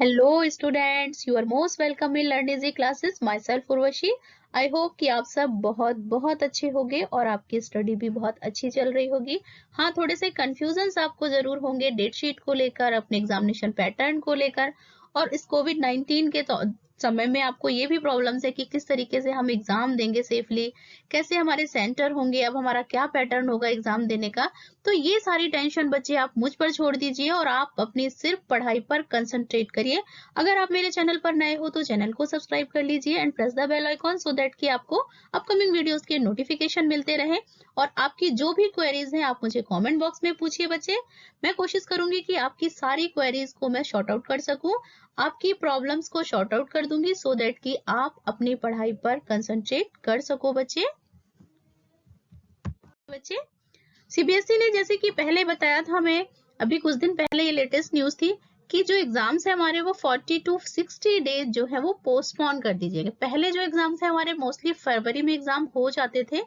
Hello students, you are most welcome in learn easy classes. My self Urvashi. I hope कि आप सब बहुत बहुत अच्छे होंगे और आपकी स्टडी भी बहुत अच्छी चल रही होगी। हाँ, थोड़े से कंफ्यूजन्स आपको जरूर होंगे डेट शीट को लेकर, अपने एग्जामिनेशन पैटर्न को लेकर, और इस कोविड-19 के समय में आपको ये भी प्रॉब्लम्स है कि किस तरीके से हम एग्जाम देंगे सेफली, कैसे हमारे सेंटर होंगे, अब हमारा क्या पैटर्न होगा एग्जाम देने का। तो ये सारी टेंशन बच्चे आप मुझ पर छोड़ दीजिए और आप अपनी सिर्फ पढ़ाई पर कंसंट्रेट करिए। अगर आप मेरे चैनल पर नए हो तो चैनल को सब्सक्राइब कर लीजिए and press the bell icon so that कि आपको अपकमिंग वीडियोस के नोटिफिकेशन मिलते रहे। और आपकी जो भी क्वेरीज हैं आप मुझे कमेंट बॉक्स में पूछिए बच्चे। मैं कोशिश करूंगी कि आपकी सारी क्वेरीज को मैं शॉर्ट आउट कर सकूं, आपकी प्रॉब्लम्स को शॉर्ट आउट कर दूंगी सो दैट कि आप अपनी पढ़ाई पर कंसंट्रेट कर सको बच्चे। सीबीएसई ने जैसे कि पहले बताया था, हमें अभी कुछ दिन पहले ये लेटेस्ट न्यूज थी कि जो एग्जाम्स है हमारे वो 40 to 60 डेज जो है वो पोस्टपोन कर दीजिएगा। पहले जो एग्जाम्स है हमारे मोस्टली फरवरी में एग्जाम हो जाते थे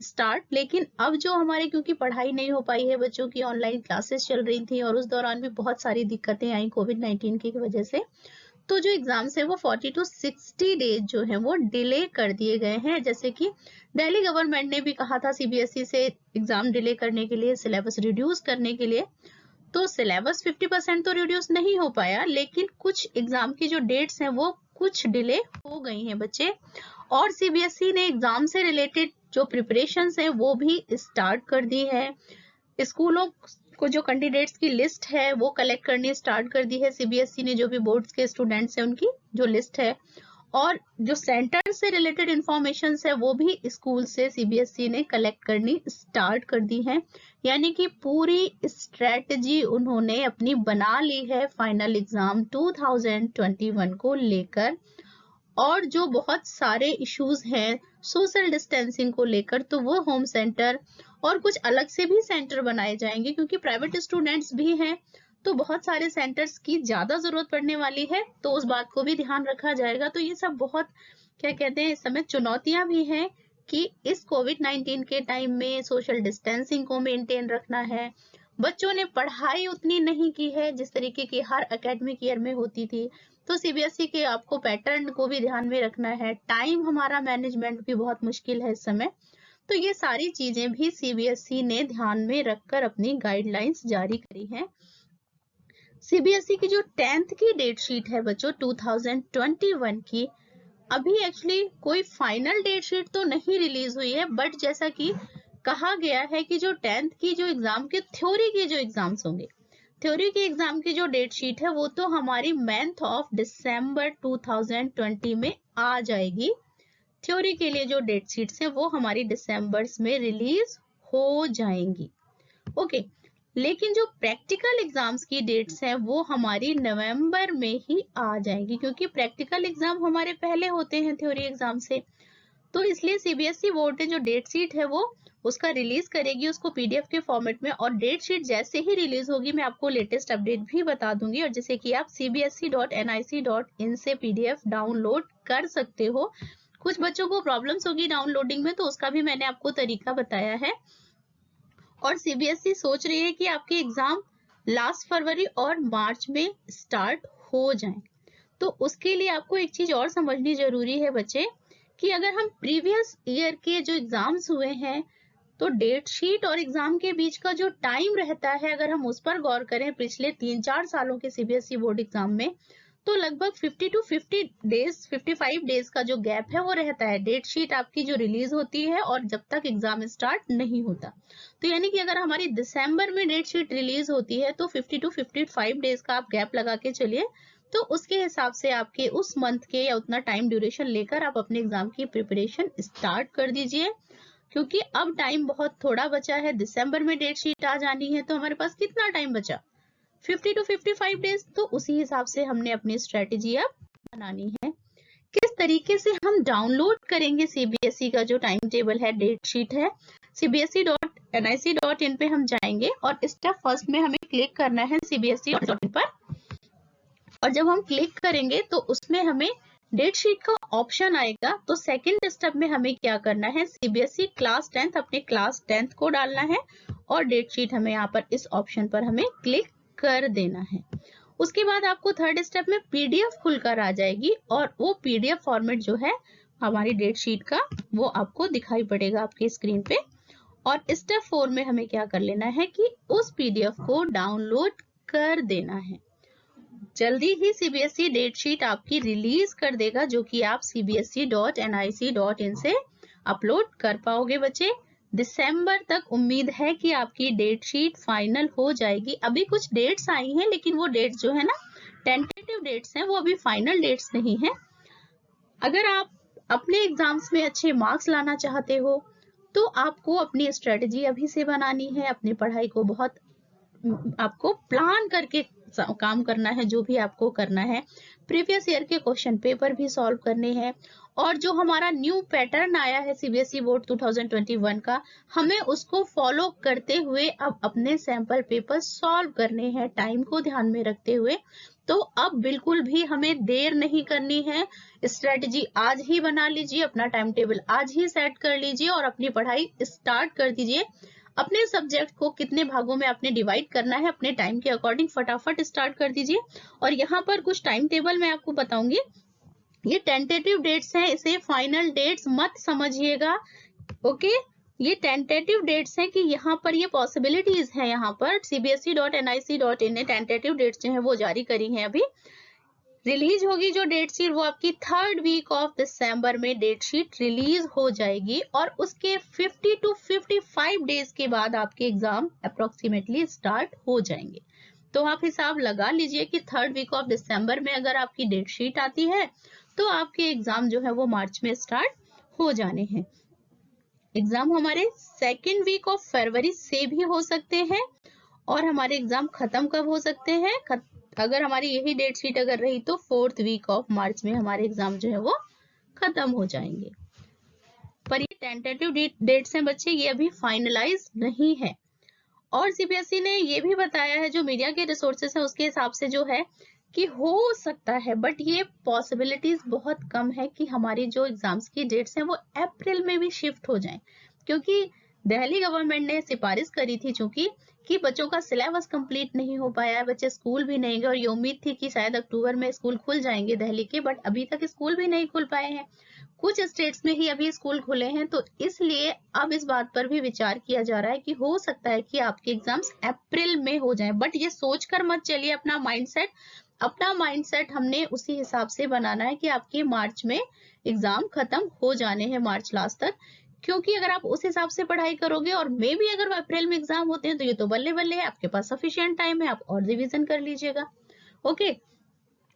स्टार्ट, लेकिन अब जो हमारे क्योंकि पढ़ाई नहीं हो पाई है, बच्चों की ऑनलाइन क्लासेस चल रही थी और उस दौरान भी बहुत सारी दिक्कतें आई कोविड-19 की वजह से, तो जो एग्जाम्स है वो 40 to 60 डेज जो है वो डिले कर दिए गए हैं। जैसे कि दिल्ली गवर्नमेंट ने भी कहा था सीबीएसई से एग्जाम डिले करने के लिए, सिलेबस रिड्यूस करने के लिए। तो सिलेबस 50% तो रिड्यूस नहीं हो पाया, लेकिन कुछ एग्जाम की जो डेट्स हैं वो कुछ डिले हो गई हैं बच्चे। और सीबीएसई ने एग्जाम से रिलेटेड जो प्रिपरेशंस है वो भी स्टार्ट कर दी है। स्कूलों को जो कैंडिडेट्स की लिस्ट है वो कलेक्ट करनी स्टार्ट कर दी है सीबीएसई ने, जो भी बोर्ड्स के स्टूडेंट्स हैं उनकी जो लिस्ट है। और जो सेंटर से रिलेटेड इंफॉर्मेशन है वो भी स्कूल से सीबीएसई ने कलेक्ट करनी स्टार्ट कर दी है। यानी कि पूरी स्ट्रेटजी उन्होंने अपनी बना ली है फाइनल एग्जाम 2021 को लेकर। और जो बहुत सारे इश्यूज हैं सोशल डिस्टेंसिंग को लेकर, तो वो होम सेंटर और कुछ अलग से भी सेंटर बनाए जाएंगे, क्योंकि प्राइवेट स्टूडेंट्स भी हैं तो बहुत सारे सेंटर्स की ज्यादा जरूरत पड़ने वाली है, तो उस बात को भी ध्यान रखा जाएगा। तो ये सब बहुत क्या कहते हैं, इस समय चुनौतियां भी हैं कि इस कोविड-19 के टाइम में सोशल डिस्टेंसिंग को मेंटेन रखना है। बच्चों ने पढ़ाई उतनी नहीं की है जिस तरीके की हर एकेडमिक ईयर में होती थी, तो सीबीएसई के आपको पैटर्न को भी ध्यान में रखना है। टाइम हमारा मैनेजमेंट भी बहुत मुश्किल है इस समय, तो ये सारी चीजें भी सीबीएसई ने ध्यान में रखकर अपनी गाइडलाइंस जारी करी हैं। सीबीएसई की जो 10th की डेट शीट है बच्चों 2021 की, अभी एक्चुअली कोई फाइनल डेट शीट तो नहीं रिलीज हुई है, बट जैसा कि कहा गया है कि जो 10th की जो एग्जाम के थ्योरी के जो एग्जाम्स होंगे, थ्योरी के एग्जाम की जो डेट शीट है वो तो हमारी मंथ ऑफ दिसंबर 2020 में आ जाएगी। थ्योरी के लिए जो डेट शीट्स है वो हमारी दिसंबर में रिलीज हो जाएंगी। ओके, लेकिन जो प्रैक्टिकल एग्जाम्स की डेट्स हैं वो हमारी नवंबर में ही आ जाएंगी, क्योंकि प्रैक्टिकल एग्जाम हमारे पहले होते हैं थ्योरी एग्जाम से। तो इसलिए सीबीएसई बोर्ड ने जो डेट शीट है वो उसका रिलीज करेगी, उसको पीडीएफ के फॉर्मेट में, और डेट शीट जैसे ही रिलीज होगी मैं आपको लेटेस्ट अपडेट भी बता दूंगी। और जैसे कि आप cbse.nic.in से पीडीएफ डाउनलोड कर सकते हो। कुछ बच्चों को प्रॉब्लम्स होगी डाउनलोडिंग में, तो उसका भी मैंने आपको तरीका बताया है। और सीबीएसई सोच रही है कि आपके एग्जाम लास्ट फरवरी और मार्च में स्टार्ट हो जाएं। तो उसके लिए आपको एक चीज और समझनी जरूरी है बच्चे, कि अगर हम प्रीवियस ईयर के जो एग्जाम्स हुए हैं तो डेट शीट और एग्जाम के बीच का जो टाइम रहता है, अगर हम उस पर गौर करें पिछले 3-4 सालों के सीबीएसई बोर्ड एग्जाम में, तो लगभग 50 to 50 डेज 55 डेज का जो गैप है वो रहता है डेट शीट आपकी जो रिलीज होती है और जब तक एग्जाम स्टार्ट नहीं होता। तो यानी कि अगर हमारी दिसंबर में डेट शीट रिलीज होती है तो 50 to 55 डेज का आप गैप लगा के चलिए, तो उसके हिसाब से आपके उस मंथ के या उतना टाइम ड्यूरेशन लेकर आप अपने एग्जाम की प्रिपरेशन स्टार्ट कर दीजिए। क्योंकि अब टाइम बहुत थोड़ा बचा है, दिसंबर में डेट शीट आ जानी है, तो हमारे पास कितना टाइम बचा, 50 to 55 डेज। तो उसी हिसाब से हमने अपनी स्ट्रेटेजी अब बनानी है। किस तरीके से हम डाउनलोड करेंगे सीबीएसई का जो टाइम टेबल है, डेट शीट है, cbse.nic.in पे हम जाएंगे और स्टेप फर्स्ट में हमें क्लिक करना है cbse.in पर। और जब हम क्लिक करेंगे तो उसमें हमें डेट शीट का ऑप्शन आएगा। तो सेकंड स्टेप में हमें क्या करना है, सीबीएसई क्लास 10th, अपने क्लास 10th को डालना है और डेट शीट हमें यहाँ पर इस ऑप्शन पर हमें क्लिक कर देना है। उसके बाद आपको थर्ड स्टेप में PDF खुलकर आ जाएगी और वो PDF फॉर्मेट जो है हमारी डेट शीट का वो आपको दिखाई पड़ेगा आपके स्क्रीन पे। और स्टेप 4 में हमें क्या कर लेना है कि उस PDF को डाउनलोड कर देना है। जल्दी ही CBSE डेट शीट आपकी रिलीज कर देगा, जो कि आप cbse.nic.in से अपलोड कर पाओगे बच्चे। दिसंबर तक उम्मीद है कि आपकी डेट शीट फाइनल हो जाएगी। अभी कुछ डेट्स आई हैं, लेकिन वो डेट्स जो है ना टेंटेटिव डेट्स हैं, वो अभी फाइनल डेट्स नहीं है। अगर आप अपने एग्जाम्स में अच्छे मार्क्स लाना चाहते हो तो आपको अपनी स्ट्रेटजी अभी से बनानी है। अपनी पढ़ाई को बहुत आपको प्लान करके काम करना है, जो भी आपको करना है। प्रीवियस ईयर के क्वेश्चन पेपर भी सॉल्व करने हैं और जो हमारा न्यू पैटर्न आया है CBSE बोर्ड 2021 का, हमें उसको फॉलो करते हुए अब अपने सैंपल पेपर सॉल्व करने हैं, टाइम को ध्यान में रखते हुए। तो अब बिल्कुल भी हमें देर नहीं करनी है। स्ट्रेटजी आज ही बना लीजिए, अपना टाइम टेबल आज ही सेट कर लीजिए और अपनी पढ़ाई स्टार्ट कर दीजिए। अपने सब्जेक्ट को कितने भागों में आपने डिवाइड करना है, अपने टाइम के अकॉर्डिंग फटाफट स्टार्ट कर दीजिए। और यहाँ पर कुछ टाइम टेबल मैं आपको बताऊंगी। ये टेंटेटिव डेट्स हैं, इसे फाइनल डेट्स मत समझिएगा। ओके, ये टेंटेटिव डेट्स हैं कि यहाँ पर ये पॉसिबिलिटीज हैं। यहाँ पर cbse.nic.in ने टेंटेटिव डेट्स जो है वो जारी करी हैं। अभी रिलीज होगी जो डेट शीट, वो आपकी थर्ड वीक ऑफ दिसंबर में डेट शीट रिलीज हो जाएगी और उसके 50 to 55 डेज के बाद आपके एग्जाम अप्रोक्सीमेटली स्टार्ट हो जाएंगे। तो आप हिसाब लगा लीजिए कि थर्ड वीक ऑफ दिसंबर में अगर आपकी डेट शीट आती है तो आपके एग्जाम जो है वो मार्च में स्टार्ट हो जाने हैं। एग्जाम हमारे सेकेंड वीक ऑफ फरवरी से भी हो सकते हैं और हमारे एग्जाम खत्म कब हो सकते हैं, अगर हमारी यही डेट शीट अगर रही तो फोर्थ वीक ऑफ मार्च में हमारे एग्जाम जो है वो खत्म हो जाएंगे। पर ये टेंटेटिव डेट्स हैं बच्चे, ये अभी फाइनलाइज नहीं है। और CBSE ने ये भी बताया है, जो मीडिया के रिसोर्सेस है उसके हिसाब से जो है कि हो सकता है, बट ये पॉसिबिलिटीज बहुत कम है कि हमारी जो एग्जाम्स की डेट्स हैं वो अप्रैल में भी शिफ्ट हो जाएं, क्योंकि दिल्ली गवर्नमेंट ने सिफारिश करी थी चूंकि कि बच्चों का सिलेबस कंप्लीट नहीं हो पाया है, बच्चे स्कूल भी नहीं गए और ये उम्मीद थी कि शायद अक्टूबर में स्कूल खुल जाएंगे दिल्ली के, बट अभी तक स्कूल भी नहीं खुल पाए हैं। कुछ स्टेट्स में ही अभी स्कूल खुले हैं, तो इसलिए अब इस बात पर भी विचार किया जा रहा है कि हो सकता है कि आपके एग्जाम्स अप्रैल में हो जाएं। बट ये सोचकर मत चलिए, अपना माइंडसेट हमने उसी हिसाब से बनाना है कि आपके मार्च में एग्जाम खत्म हो जाने हैं, मार्च लास्ट तक। क्योंकि अगर आप उस हिसाब से पढ़ाई करोगे और मे भी अगर अप्रैल में एग्जाम होते हैं तो ये तो बल्ले बल्ले है, आपके पास सफिशिएंट टाइम है, आप और रिवीजन कर लीजिएगा। ओके,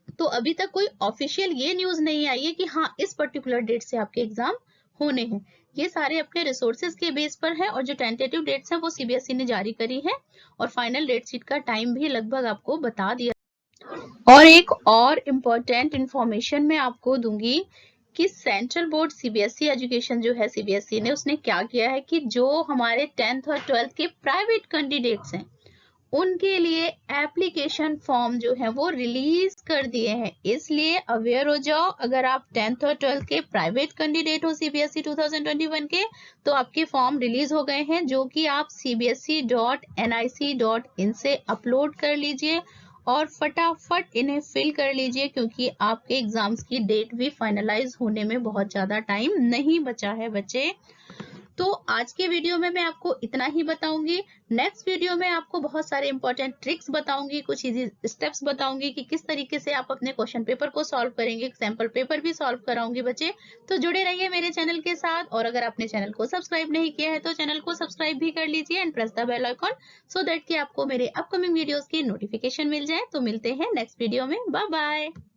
तो अभी तक कोई ऑफिशियल ये न्यूज नहीं आई है कि हाँ इस पर्टिकुलर डेट से आपके एग्जाम होने हैं। ये सारे अपने रिसोर्सेज के बेस पर है और जो टेंटेटिव डेट्स हैं वो CBSE ने जारी करी है और फाइनल डेट शीट का टाइम भी लगभग आपको बता दिया। और एक और इम्पोर्टेंट इंफॉर्मेशन मैं आपको दूंगी कि सेंट्रल बोर्ड CBSE एजुकेशन जो है CBSE ने, उसने क्या किया है कि जो हमारे 10th और 12th के प्राइवेट कैंडिडेट्स हैं उनके लिए एप्लीकेशन फॉर्म जो है वो रिलीज कर दिए हैं। इसलिए अवेयर हो जाओ, अगर आप 10th और 12th के प्राइवेट कैंडिडेट हो CBSE 2021 के, तो आपके फॉर्म रिलीज हो गए हैं, जो कि आप cbse.nic.in से अपलोड कर लीजिए और फटाफट इन्हें फिल कर लीजिए, क्योंकि आपके एग्जाम्स की डेट भी फाइनलाइज होने में बहुत ज्यादा टाइम नहीं बचा है बच्चे। तो आज के वीडियो में मैं आपको इतना ही बताऊंगी। नेक्स्ट वीडियो में आपको बहुत सारे इंपॉर्टेंट ट्रिक्स बताऊंगी, कुछ इजी स्टेप्स बताऊंगी कि किस तरीके से आप अपने क्वेश्चन पेपर को सॉल्व करेंगे, सैंपल पेपर भी सॉल्व कराऊंगी बच्चे। तो जुड़े रहिए मेरे चैनल के साथ, और अगर आपने चैनल को सब्सक्राइब नहीं किया है तो चैनल को सब्सक्राइब भी कर लीजिए and press the bell icon so that कि आपको मेरे अपकमिंग वीडियोस की नोटिफिकेशन मिल जाए। तो मिलते हैं नेक्स्ट वीडियो में, बाय बाय।